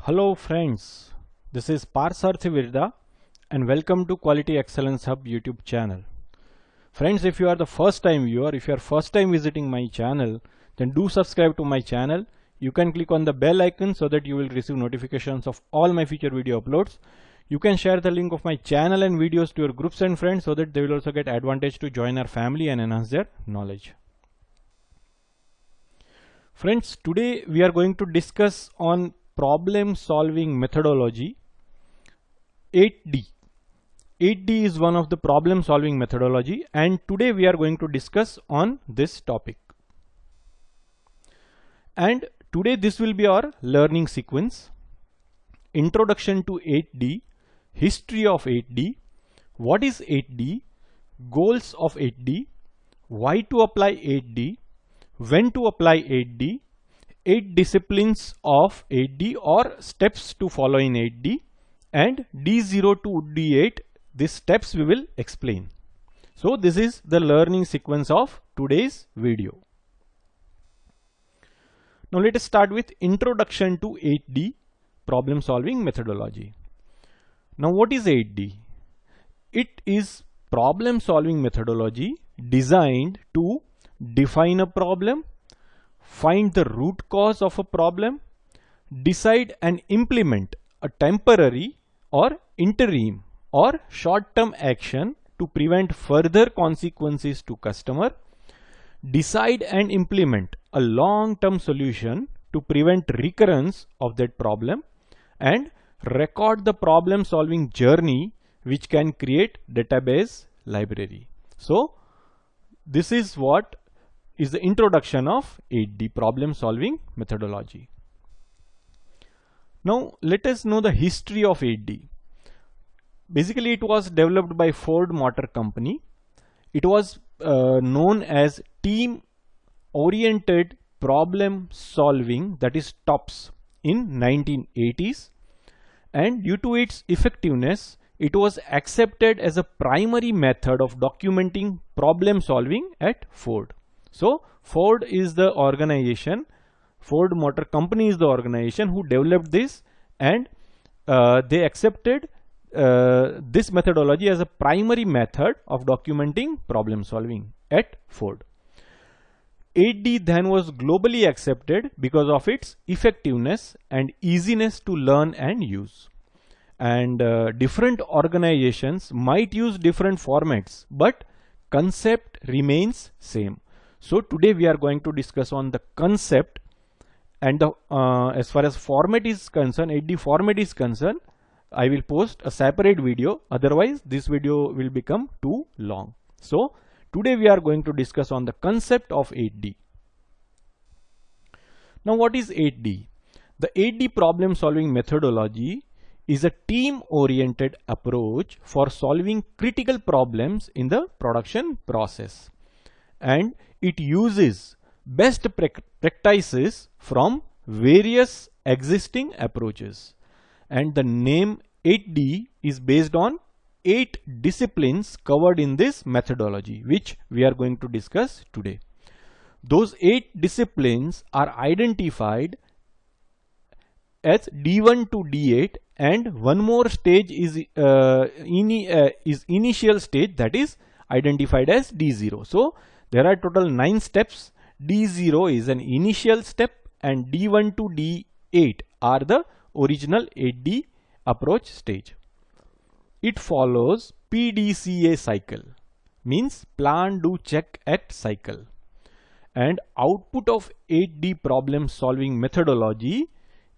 Hello friends, this is Parsarthi Virda and welcome to Quality Excellence Hub YouTube channel. Friends, if you are the first time viewer, if you are first time visiting my channel, then do subscribe to my channel. You can click on the bell icon so that you will receive notifications of all my future video uploads. You can share the link of my channel and videos to your groups and friends so that they will also get advantage to join our family and enhance their knowledge. Friends, today we are going to discuss on problem solving methodology 8D. 8D is one of the problem solving methodology, and today we are going to discuss on this topic. And today this will be our learning sequence: introduction to 8D, history of 8D, what is 8D, goals of 8D, why to apply 8D, when to apply 8D, 8 disciplines of 8D or steps to follow in 8D, and D0 to D8, these steps we will explain. So this is the learning sequence of today's video. Now let us start with introduction to 8D problem solving methodology. Now what is 8D? It is problem solving methodology designed to define a problem, find the root cause of a problem, decide and implement a temporary or interim or short-term action to prevent further consequences to customer, decide and implement a long-term solution to prevent recurrence of that problem, and record the problem solving journey which can create database library. So this is what is the introduction of 8D problem solving methodology. Now let us know the history of 8D. Basically it was developed by Ford Motor Company. It was known as team oriented problem solving, that is TOPS, in 1980s, and due to its effectiveness it was accepted as a primary method of documenting problem solving at Ford. So Ford is the organization, Ford Motor Company is the organization who developed this, and they accepted this methodology as a primary method of documenting problem solving at Ford. 8D then was globally accepted because of its effectiveness and easiness to learn and use. And different organizations might use different formats, but concept remains same. So today we are going to discuss on the concept, and the as far as format is concerned, 8D format is concerned, I will post a separate video, otherwise this video will become too long. So today we are going to discuss on the concept of 8D. Now what is 8D? The 8D problem solving methodology is a team oriented approach for solving critical problems in the production process, and it uses best practices from various existing approaches, and the name 8D is based on 8 disciplines covered in this methodology, which we are going to discuss today. Those 8 disciplines are identified as D1 to D8, and one more stage is initial stage, that is identified as D0. So there are total 9 steps. D0 is an initial step, and D1 to D8 are the original 8D approach stage. It follows PDCA cycle, means plan, do, check, act cycle. And output of 8D problem solving methodology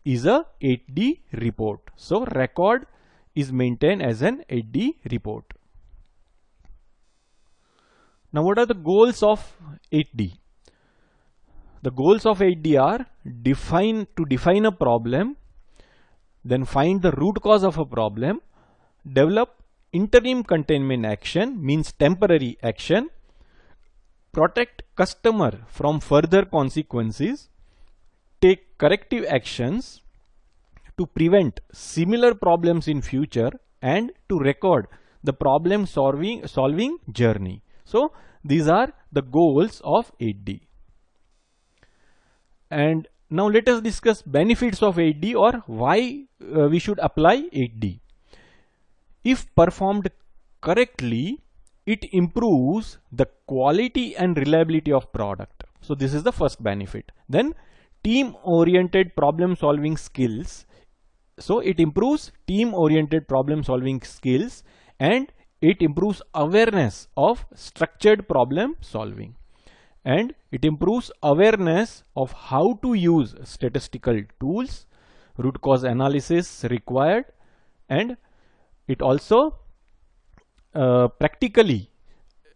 is a 8D report. So record is maintained as an 8D report. Now what are the goals of 8D? The goals of 8D are to define a problem, then find the root cause of a problem, develop interim containment action, means temporary action, protect customer from further consequences, take corrective actions to prevent similar problems in future, and to record the problem solving journey. So these are the goals of 8D. And Now let us discuss benefits of 8D or why we should apply 8D. If performed correctly, it improves the quality and reliability of product. So this is the first benefit. Then team-oriented problem-solving skills. So it improves team-oriented problem-solving skills and it improves awareness of structured problem solving. And it improves awareness of how to use statistical tools, root cause analysis required, and it also practically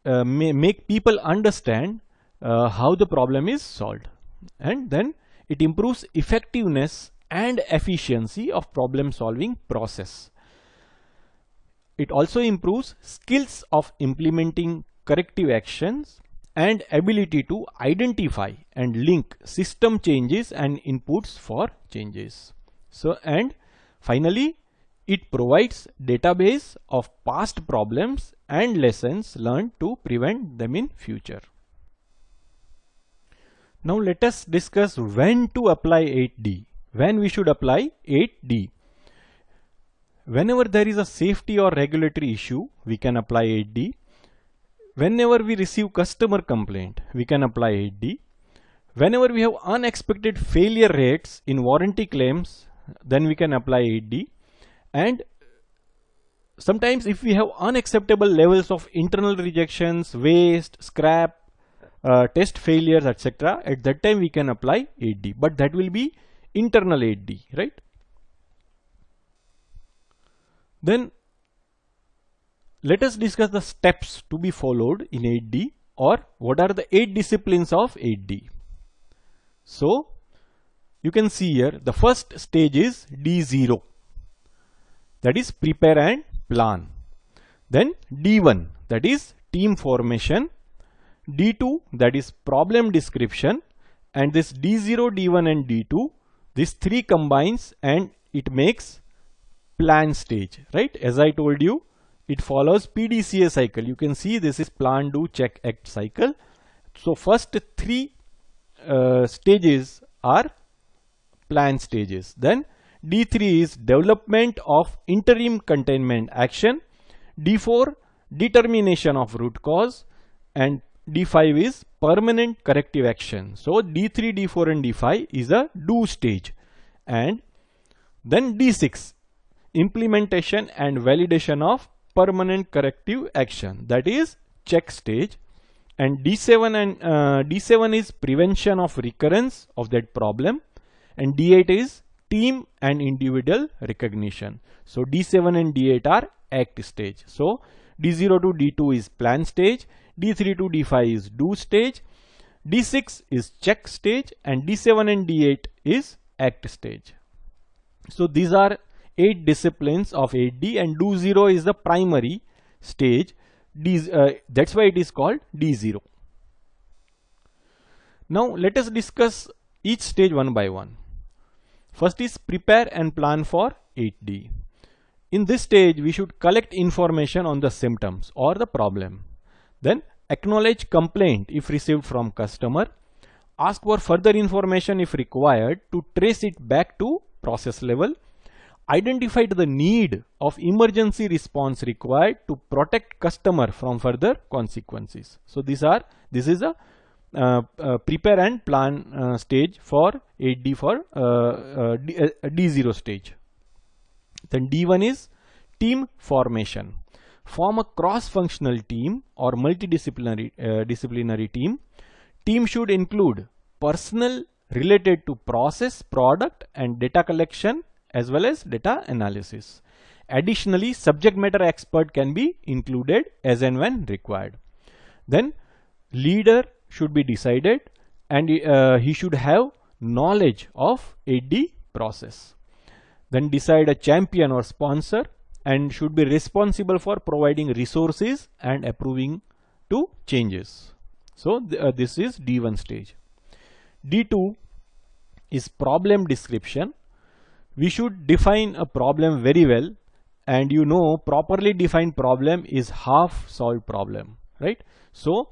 make people understand how the problem is solved. And then it improves effectiveness and efficiency of problem solving process. It also improves skills of implementing corrective actions and ability to identify and link system changes and inputs for changes. So, and finally, it provides database of past problems and lessons learned to prevent them in future. Now let us discuss when to apply 8D. When we should apply 8D. Whenever there is a safety or regulatory issue, we can apply 8D. Whenever we receive customer complaint, we can apply 8D. Whenever we have unexpected failure rates in warranty claims, then we can apply 8D. And sometimes if we have unacceptable levels of internal rejections, waste, scrap, test failures, etc., at that time we can apply 8D, but that will be internal 8D, right? Then let us discuss the steps to be followed in 8D, or what are the 8 disciplines of 8D. So you can see here the first stage is D0, that is prepare and plan. Then D1, that is team formation. D2, that is problem description, and this D0, D1 and D2, these three combines and it makes plan stage, right? As I told you, it follows PDCA cycle. You can see this is plan, do, check, act cycle. So first three stages are plan stages. Then D3 is development of interim containment action. D4, determination of root cause, and D5 is permanent corrective action. So D3, D4 and D5 is a do stage. And then D6, implementation and validation of permanent corrective action, that is check stage. And D7 and D7 is prevention of recurrence of that problem, and D8 is team and individual recognition. So D7 and D8 are act stage. So D0 to D2 is plan stage, D3 to D5 is do stage, D6 is check stage, and D7 and D8 is act stage. So these are 8 disciplines of 8D, and do0 is the primary stage. That's why it is called D0. Now let us discuss each stage one by one. First is prepare and plan for 8D. In this stage, we should collect information on the symptoms or the problem. Then acknowledge complaint if received from customer. Ask for further information if required to trace it back to process level. Identify the need of emergency response required to protect customer from further consequences. So this is a prepare and plan stage for 8D for D0 stage. Then D1 is team formation. Form a cross-functional team or multidisciplinary disciplinary team. Team should include personnel related to process, product and data collection as well as data analysis. Additionally, subject matter expert can be included as and when required. Then leader should be decided, and he should have knowledge of 8D process. Then decide a champion or sponsor and should be responsible for providing resources and approving to changes. So this is D1 stage. D2 is problem description. We should define a problem very well, and you know properly defined problem is half solved problem, right? So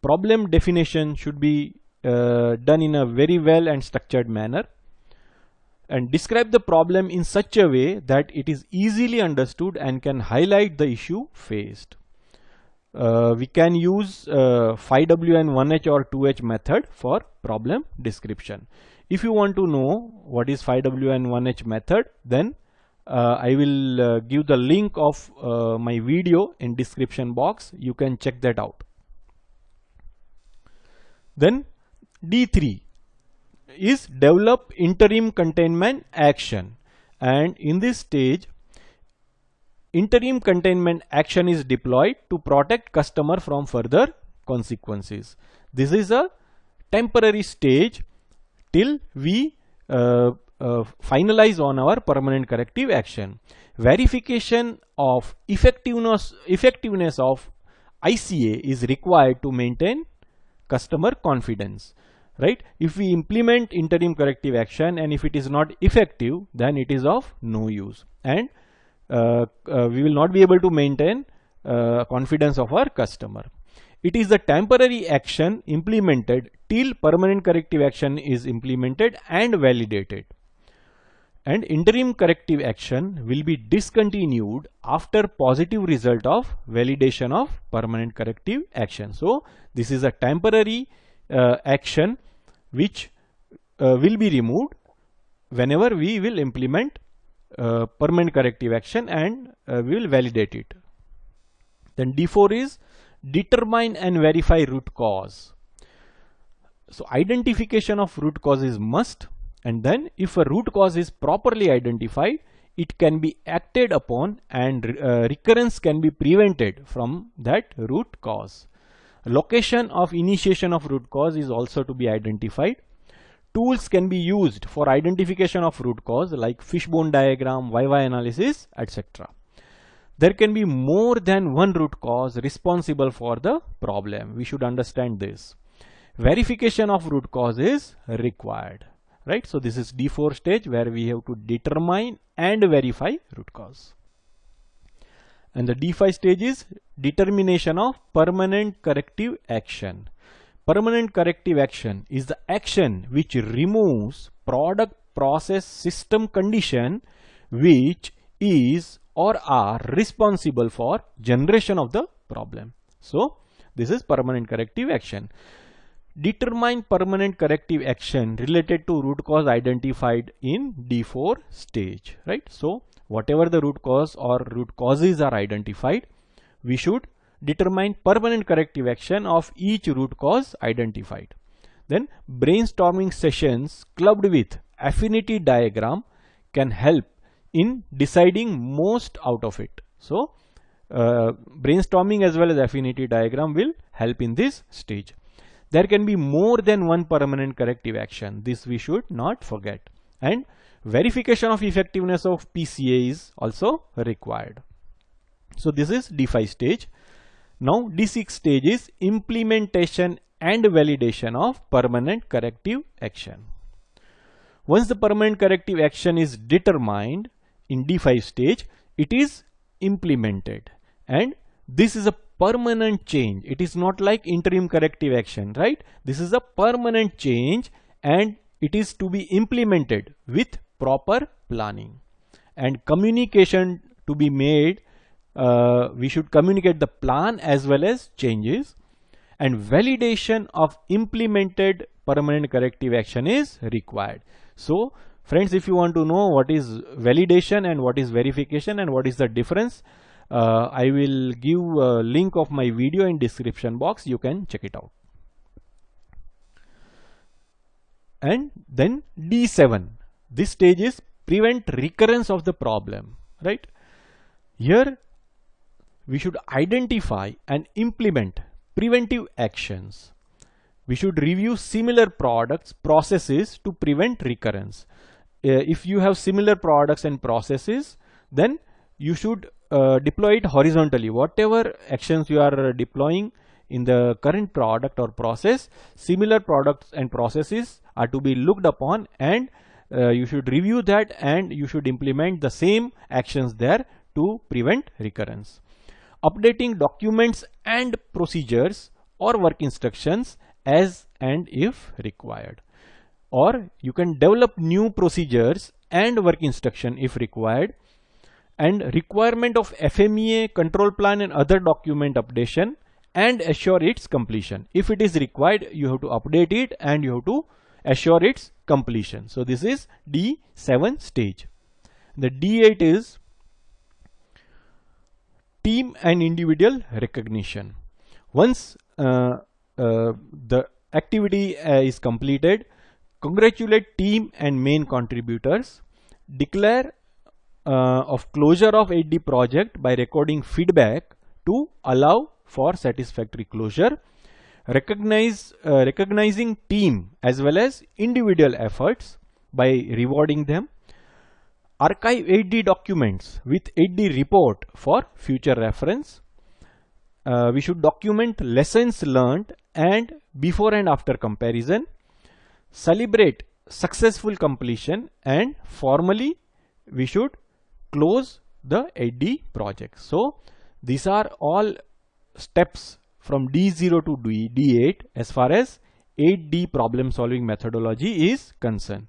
problem definition should be done in a very well and structured manner, and describe the problem in such a way that it is easily understood and can highlight the issue faced. We can use 5W and 1H or 2H method for problem description. If you want to know what is 5W and 1H method, then I will give the link of my video in description box. You can check that out. Then D3 is develop interim containment action, and in this stage interim containment action is deployed to protect customer from further consequences. This is a temporary stage till we finalize on our permanent corrective action. Verification of effectiveness of ICA is required to maintain customer confidence, right? If we implement interim corrective action and if it is not effective, then it is of no use, and we will not be able to maintain confidence of our customer. It is the temporary action implemented till permanent corrective action is implemented and validated, and interim corrective action will be discontinued after positive result of validation of permanent corrective action. So this is a temporary action which will be removed whenever we will implement permanent corrective action, and we will validate it. Then D4 is determine and verify root cause. So identification of root cause is must, and then if a root cause is properly identified, it can be acted upon and recurrence can be prevented from that root cause. Location of initiation of root cause is also to be identified. Tools can be used for identification of root cause like fishbone diagram, YY analysis, etc. There can be more than one root cause responsible for the problem. We should understand this. Verification of root cause is required, right? So this is D4 stage where we have to determine and verify root cause. And the D5 stage is determination of permanent corrective action. Permanent corrective action is the action which removes product, process, system condition which is or are responsible for generation of the problem. So this is permanent corrective action. Determine permanent corrective action related to root cause identified in D4 stage, right? So whatever the root cause or root causes are identified, we should determine permanent corrective action of each root cause identified. Then brainstorming sessions clubbed with affinity diagram can help in deciding most out of it. So brainstorming as well as affinity diagram will help in this stage. There can be more than one permanent corrective action. This we should not forget. And verification of effectiveness of PCA is also required. So this is D5 stage. Now D6 stage is implementation and validation of permanent corrective action. Once the permanent corrective action is determined in D5 stage, it is implemented, and this is a permanent change. It is not like interim corrective action, right? This is a permanent change and it is to be implemented with proper planning and communication to be made. We should communicate the plan as well as changes, and validation of implemented permanent corrective action is required. So friends, if you want to know what is validation and what is verification and what is the difference, I will give a link of my video in description box. You can check it out. And then D7, this stage is prevent recurrence of the problem, right? Here we should identify and implement preventive actions. We should review similar products, processes to prevent recurrence. If you have similar products and processes, then you should deploy it horizontally. Whatever actions you are deploying in the current product or process, similar products and processes are to be looked upon, and you should review that and you should implement the same actions there to prevent recurrence. Updating documents and procedures or work instructions as and if required. Or you can develop new procedures and work instruction if required, and requirement of FMEA, control plan and other document updation, and assure its completion. If it is required, you have to update it and you have to assure its completion. So this is D7 stage. The D8 is team and individual recognition. Once the activity is completed, congratulate team and main contributors, declare of closure of 8D project by recording feedback to allow for satisfactory closure, recognizing team as well as individual efforts by rewarding them, archive 8D documents with 8D report for future reference. We should document lessons learned and before and after comparison, celebrate successful completion, and formally we should close the 8D project. So these are all steps from D0 to D8 as far as 8D problem solving methodology is concerned.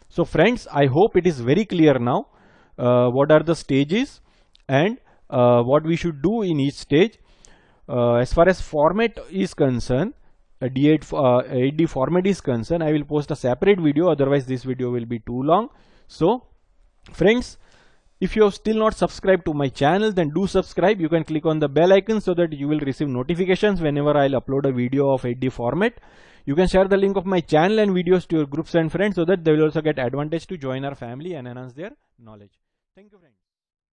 So friends, I hope it is very clear now what are the stages and what we should do in each stage. As far as format is concerned, D8 format is concerned, I will post a separate video, otherwise this video will be too long. So friends, if you have still not subscribed to my channel, then do subscribe. You can click on the bell icon so that you will receive notifications whenever I'll upload a video of 8D format. You can share the link of my channel and videos to your groups and friends so that they will also get advantage to join our family and enhance their knowledge. Thank you friends.